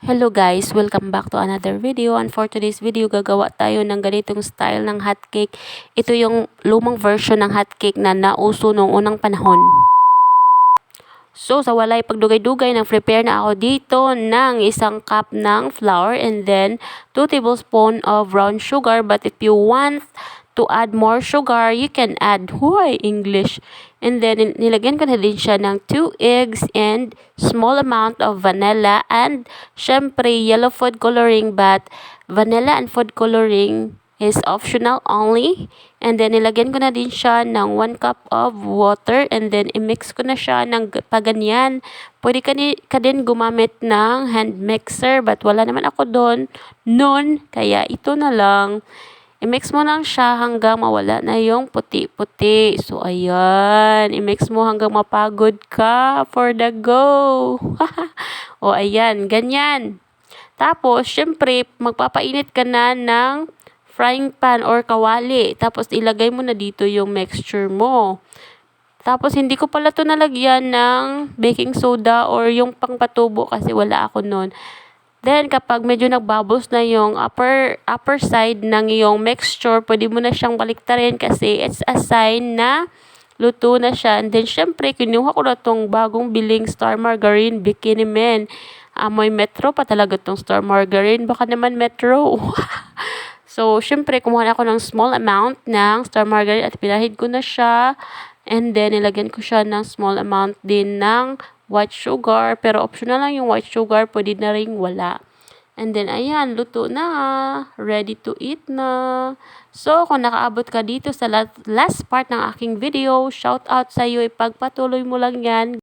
Hello guys, welcome back to another video, and for today's video gagawa tayo ng ganitong style ng hotcake. Ito yung lumang version ng hotcake na nauso noong unang panahon. So sa walay pagdugay-dugay, nag-prepare na ako dito ng 1 cup ng flour and then 2 tablespoons of brown sugar. But if you want to add more sugar, you can add English. And then nilagyan ko na din siya ng 2 eggs and small amount of vanilla and syempre yellow food coloring, but vanilla and food coloring is optional only. And then nilagyan ko na din siya ng 1 cup of water and then i-mix ko na siya ng paganyan. Pwede ka din gumamit ng hand mixer, but wala naman ako noon, kaya ito na lang. I-mix mo lang siya hanggang mawala na yung puti-puti. So, ayan. I-mix mo hanggang mapagod ka for the go. O, ayan. Ganyan. Tapos, syempre, magpapainit ka na ng frying pan or kawali. Tapos, ilagay mo na dito yung mixture mo. Tapos, hindi ko pala ito nalagyan ng baking soda or yung pangpatubo kasi wala ako noon. Then, kapag medyo nagbubbles na yung upper side ng iyong mixture, pwede mo na siyang baliktarin kasi it's a sign na luto na siya. And then, syempre, kinuha ko na itong bagong biling Star Margarine Bikini Men. Amoy Metro pa talaga itong Star Margarine. Baka naman Metro. So, syempre, kumuha na ako ng small amount ng Star Margarine at pinahid ko na siya. And then, nilagyan ko siya ng small amount din ng white sugar. Pero optional lang yung white sugar. Pwede na rin wala. And then, ayan, luto na. Ready to eat na. So, kung nakaabot ka dito sa last part ng aking video, shout out sa iyo. Ipagpatuloy mo lang yan.